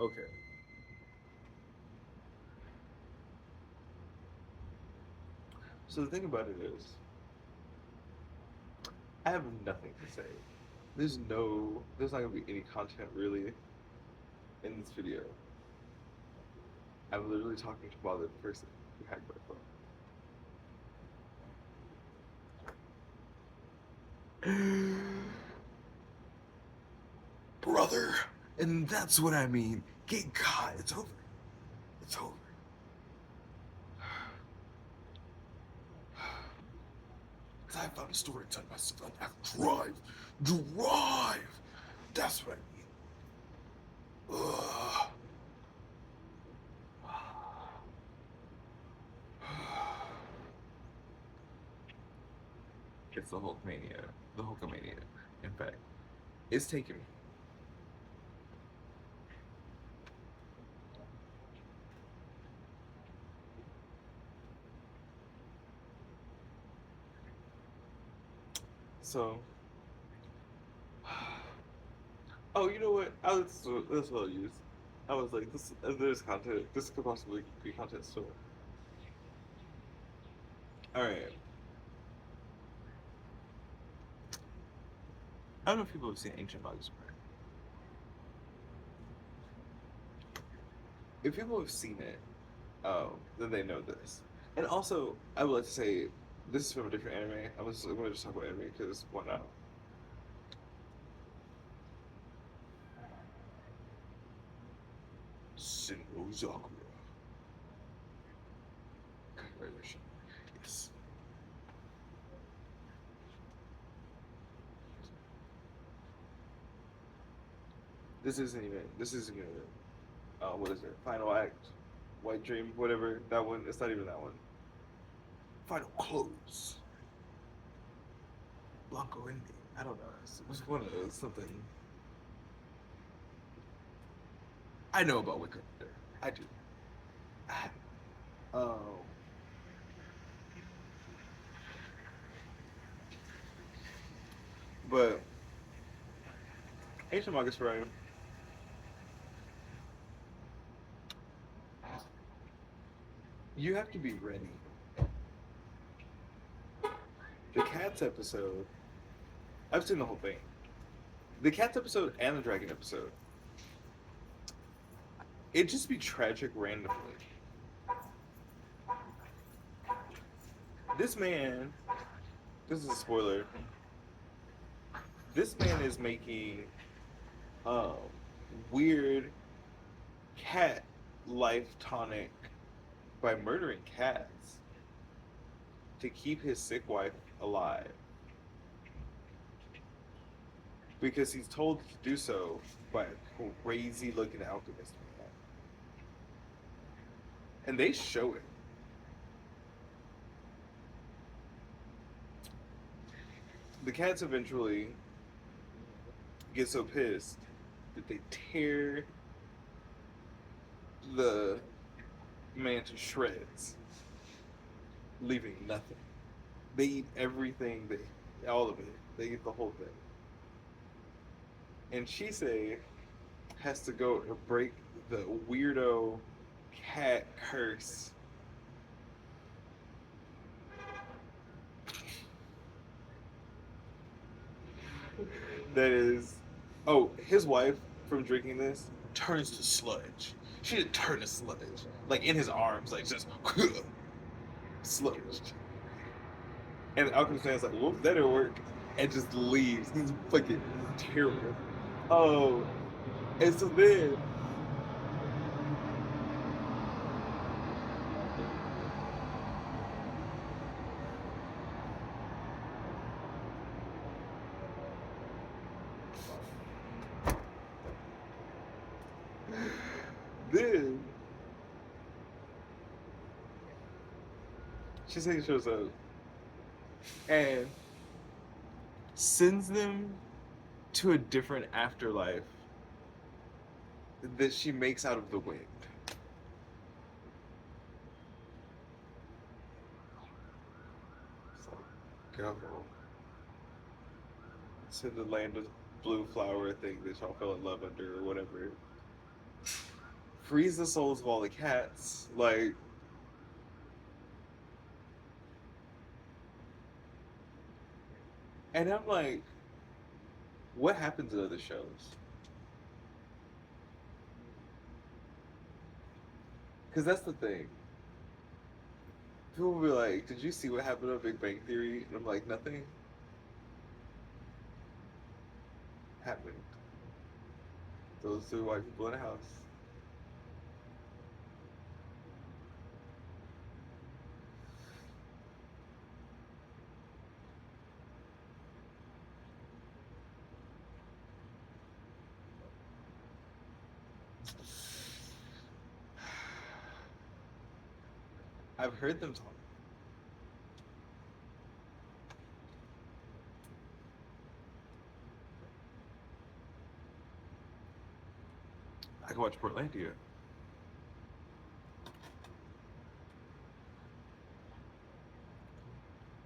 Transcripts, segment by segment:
Okay. So the thing about it is, I have nothing to say. There's not gonna be any content really in this video. I'm literally talking about the person who hacked my phone. Brother. And that's what I mean. Get caught. It's over. It's over. Because I found a story to tell myself. I drive. Drive. That's what I mean. Ugh. It's the Hulkmania. The Hulkamania. In fact, it's taking me. So, oh, you know what? That's what I'll use. I was like, this. There's content. This could possibly be content still. All right. I don't know if people have seen Ancient Magus Prime. If people have seen it, then they know this. And also, I would like to say this is from a different anime. I'm gonna just talk about anime because why not? Sinnoh Sakura. Congratulations. Yes. This isn't even. This isn't even. What is it? Final Act, White Dream, whatever. That one. It's not even that one. Final Close. Blanco Ending. I don't know. It was one of those something. I know about Wicker. I do. Um, but Ancient Magus Prime. You have to be ready. The Cats episode. I've seen the whole thing. The Cats episode and the Dragon episode. It just be tragic randomly. This man. This is a spoiler. This man is making um weird cat life tonic by murdering cats to keep his sick wife alive because he's told to do so by a crazy looking alchemist man. And they show it. The cats eventually get so pissed that they tear the man to shreds, leaving nothing. They eat everything, all of it. They eat the whole thing. And Shisei has to go to break the weirdo cat curse that is. Oh, his wife from drinking this turns to sludge. She just turned to sludge, like in his arms, like just sludged. And the alchemist man's like, "Whoop, that didn't work," and just leaves. He's fucking terrible. Oh, and so then Shisei shows up and sends them to a different afterlife that she makes out of the wind. It's like, go to the land of blue flower thing that y'all fell in love under or whatever. frees the souls of all the cats. Like, and I'm like, what happens in other shows? Because that's the thing. People will be like, "Did you see what happened on Big Bang Theory?" And I'm like, "Nothing happened. Those two white people in a house." I've heard them talk. I can watch Portlandia.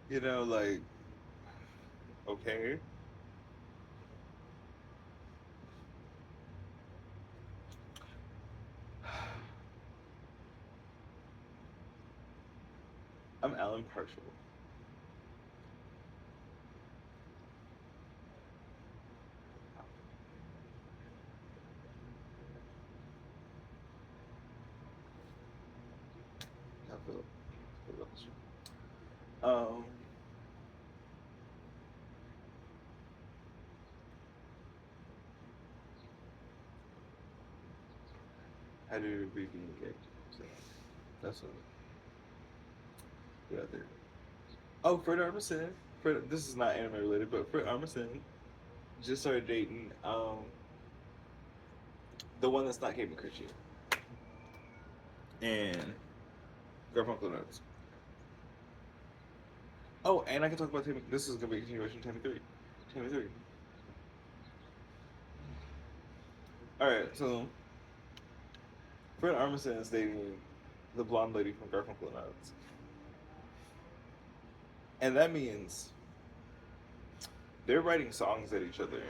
You know, like, okay. I'm Alan partial. I feel that's true. I do be being gay. So that's what we got there. Oh, Fred Armisen. Fred, this is not anime related, but Fred Armisen just started dating the one that's not Kate McCritchie and Garfunkel Notes. Oh, and I can talk about Tammy. This is gonna be a continuation of Tammy 3. Tammy 3. Alright, so Fred Armisen is dating the blonde lady from Garfunkel Notes. And that means they're writing songs at each other.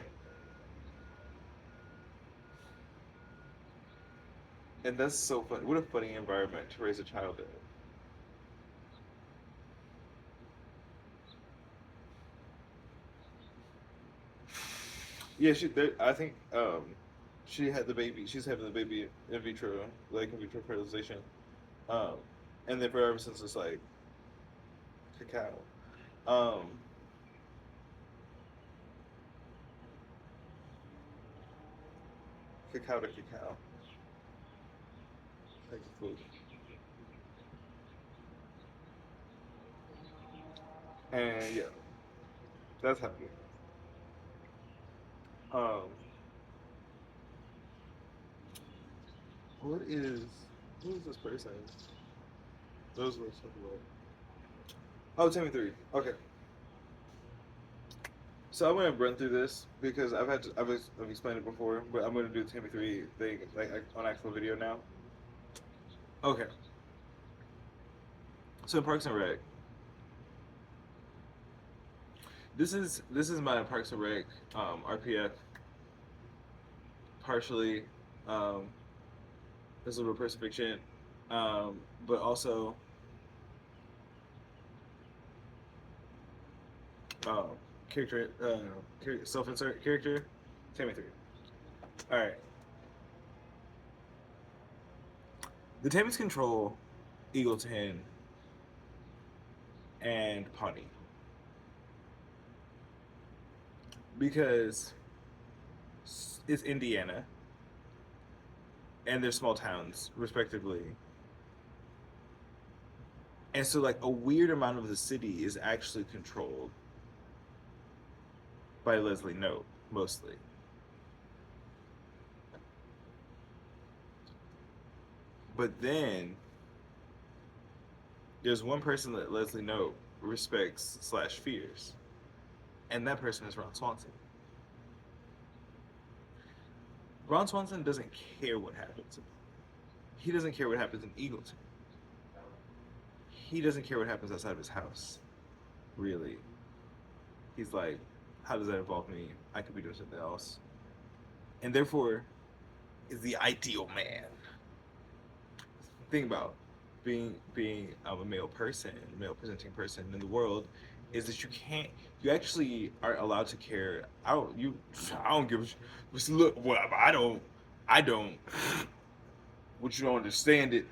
And that's so fun. What a funny environment to raise a child in. Yeah, I think she had the baby. She's having the baby in vitro, like in vitro fertilization. Um, and then forever since it's like cacao. Um, cacao to cacao. Like food. And yeah, that's happening. Um, what is who is this person? Those were talking about. Oh, Timmy 3. Okay. So I'm gonna run through this because I've explained it before, but I'm gonna do the Timmy 3 thing like on actual video now. Okay. So in Parks and Rec, this is my Parks and Rec RPF partially this is a real person fiction, but also um, character self-insert character Tammy 3. All right, the Tammy's control Eagleton and Pawnee because it's Indiana and they're small towns respectively. And so like a weird amount of the city is actually controlled by Leslie Knope mostly. But then there's one person that Leslie Knope respects / fears, and that person is Ron Swanson. Ron Swanson doesn't care what happens. He doesn't care what happens in Eagleton. He doesn't care what happens outside of his house. Really. He's like, how does that involve me? I could be doing something else. And therefore is the ideal man. think about being a male person, male presenting person in the world, is that you actually aren't allowed to care. I don't give a look. Well, I don't. What you don't understand it.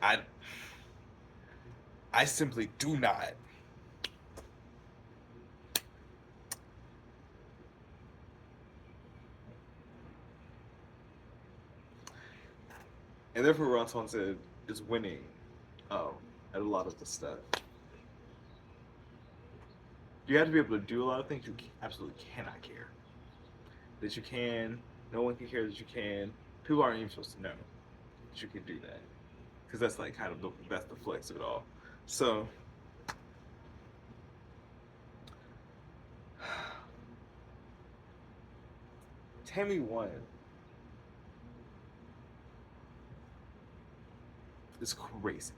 I simply do not. And therefore, Ron Swanson is winning um, at a lot of the stuff. You have to be able to do a lot of things you absolutely cannot care. That you can, no one can care that you can. People aren't even supposed to know that you can do that. Because that's like kind of that's the flex of it all. So, Tammy won. It's crazy.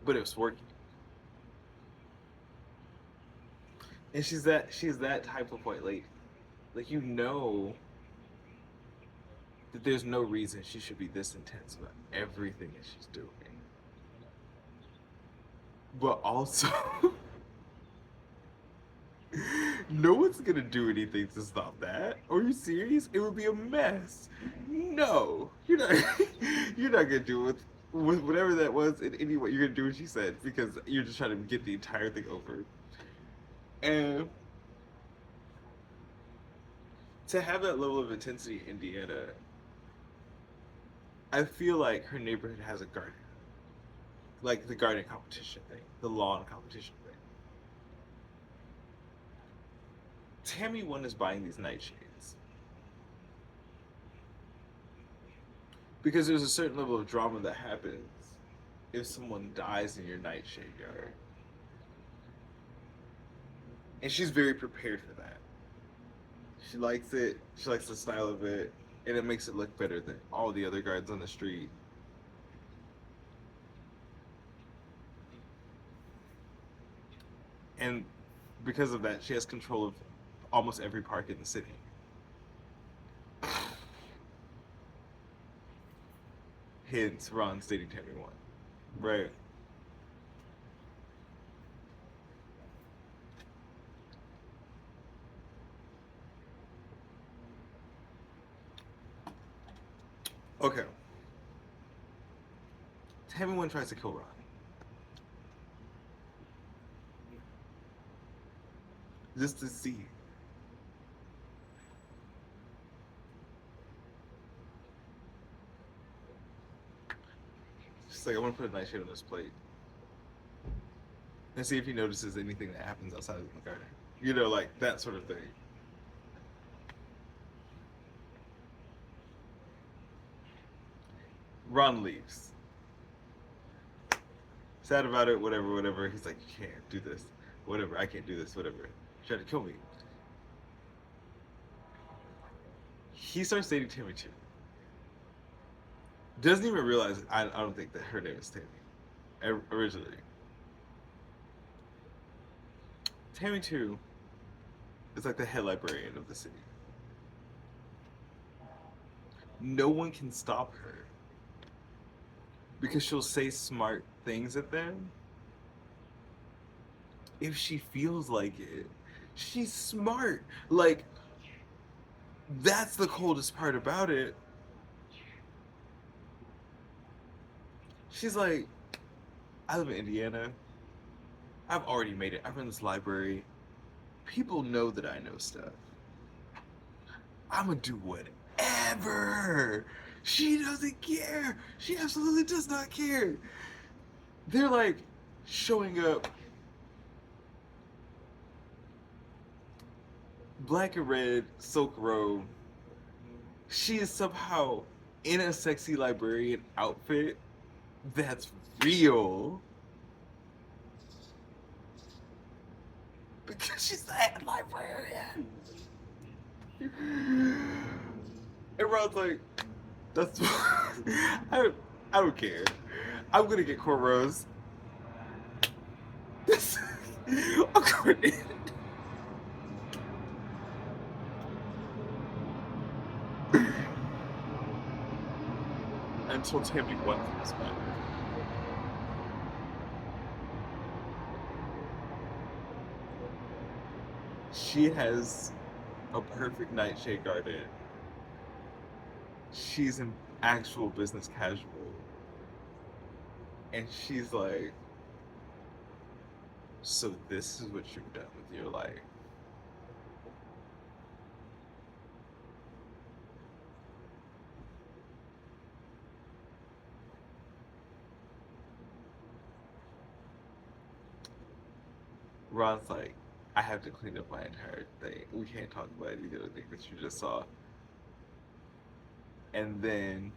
But it was working. And she's that type of white lady. Like you know that there's no reason she should be this intense about everything that she's doing. But also no one's gonna do anything to stop that. Are you serious? It would be a mess. No, you're not gonna do it with whatever that was in any way. You're gonna do what she said because you're just trying to get the entire thing over. And to have that level of intensity in Indiana, I feel like her neighborhood has a garden, like the garden competition thing, the lawn competition thing. Tammy one is buying these nightshades because there's a certain level of drama that happens if someone dies in your nightshade yard, and she's very prepared for that. She likes it. She likes the style of it, and it makes it look better than all the other gardens on the street. And because of that, she has control of almost every park in the city. Hence, Ron stating Tammy won. Right. Okay. Tammy one tries to kill Ron. Just to see. She's like, I want to put a nightshade on this plate. And see if he notices anything that happens outside of the garden. You know, like that sort of thing. Ron leaves. Sad about it, whatever. He's like, you can't do this. Whatever, I can't do this, whatever. Try to kill me. He starts dating Tammy too. Doesn't even realize, I don't think that her name is Tammy. Originally. Tammy too is like the head librarian of the city. No one can stop her because she'll say smart things at them if she feels like it. She's smart. Like, that's the coldest part about it. She's like, I live in Indiana. I've already made it. I run this library. People know that I know stuff. I'm gonna do whatever. She doesn't care. She absolutely does not care. They're like showing up black and red silk robe. She is somehow in a sexy librarian outfit that's real. Because she's the head librarian. And Ron's like, that's I don't care. I'm gonna get cornrows. I'm going in. until Tammy 1 comes back. She has a perfect nightshade garden. She's an actual business casual. And she's like, so this is what you've done with your life. Ron's like, I have to clean up my entire thing. We can't talk about any of the other things that you just saw. And then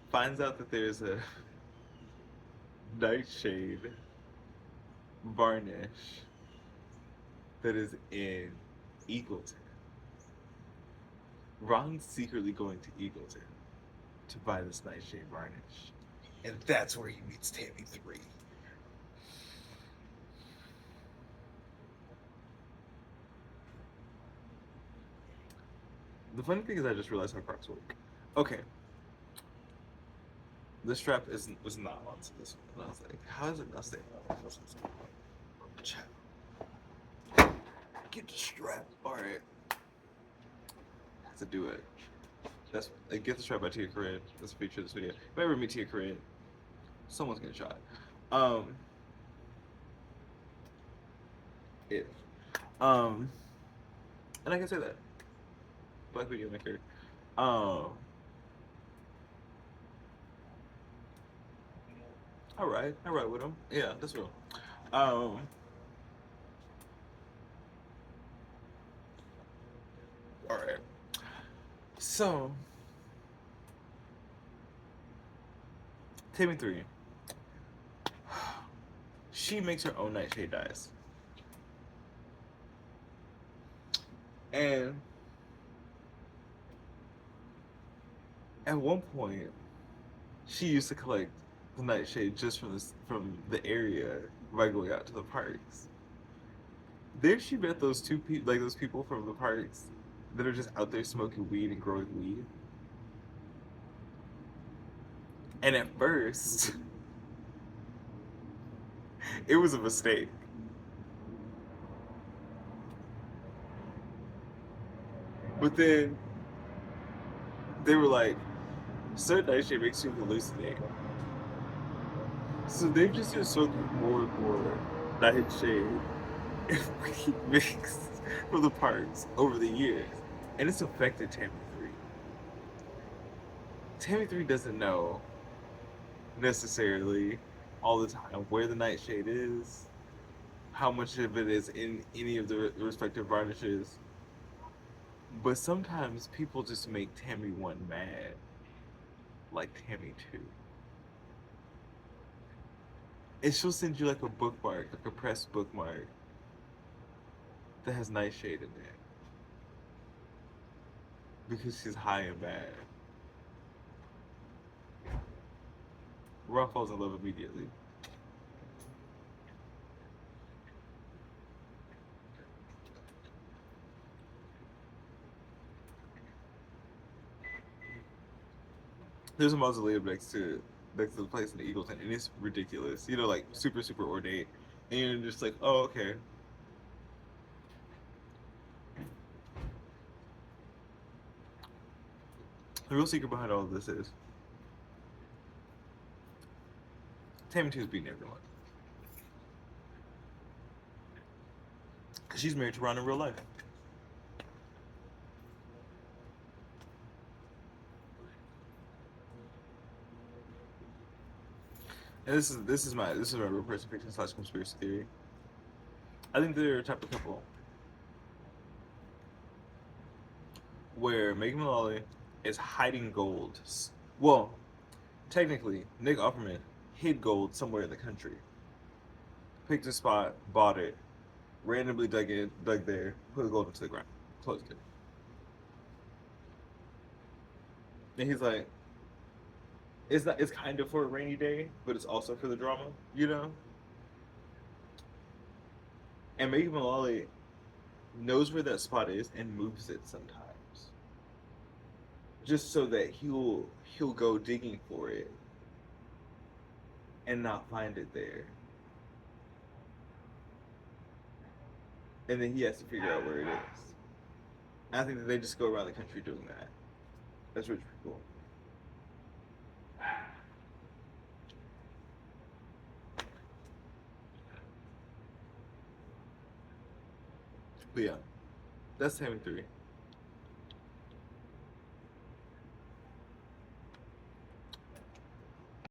finds out that there's a nightshade varnish that is in Eagleton. Ron's secretly going to Eagleton to buy this nightshade varnish. And that's where he meets Tammy 3. The funny thing is I just realized how Crocs work. Okay. The strap was not onto this one. And I was like, how is it not staying on? Get the strap. Alright. Have to do it. That's Get the Strap by Tia Corinne. That's a feature of this video. If I ever meet Tia Corinne, someone's getting shot. If. And I can say that. Black video maker. Alright with him. Yeah, that's real. Alright. So Tammy 3. She makes her own nightshade dyes. And at one point, she used to collect the nightshade just from the area by going out to the parks. There she met those those people from the parks that are just out there smoking weed and growing weed. And at first, it was a mistake. But then they were like, certain nightshade makes you hallucinate. So they've just been smoking more and more nightshade and weed mixed from the parks over the years. And it's affected Tammy 3. Tammy 3 doesn't know necessarily all the time where the nightshade is, how much of it is in any of the respective varnishes. But sometimes people just make Tammy 1 mad, like Tammy 2. And she'll send you like a bookmark, like a pressed bookmark that has nightshade in it. Because she's high and bad. Ron falls in love immediately. There's a mausoleum next to the place in Eagleton, and it's ridiculous. You know, like super, super ornate. And you're just like, oh, okay. The real secret behind all of this is Tammy 2 is beating everyone. Because she's married to Ron in real life. And this is my real person fiction / conspiracy theory. I think they're a type of couple where Megan Mullally is hiding gold. Well, technically, Nick Offerman hid gold somewhere in the country. Picked a spot, bought it, randomly dug there, put the gold into the ground, closed it. And he's like, it's kind of for a rainy day, but it's also for the drama, you know? And Megan Mullally knows where that spot is and moves it sometimes. just so that he'll go digging for it and not find it there. And then he has to figure out where it is. I think that they just go around the country doing that. That's rich people. But yeah, that's Tammy 3.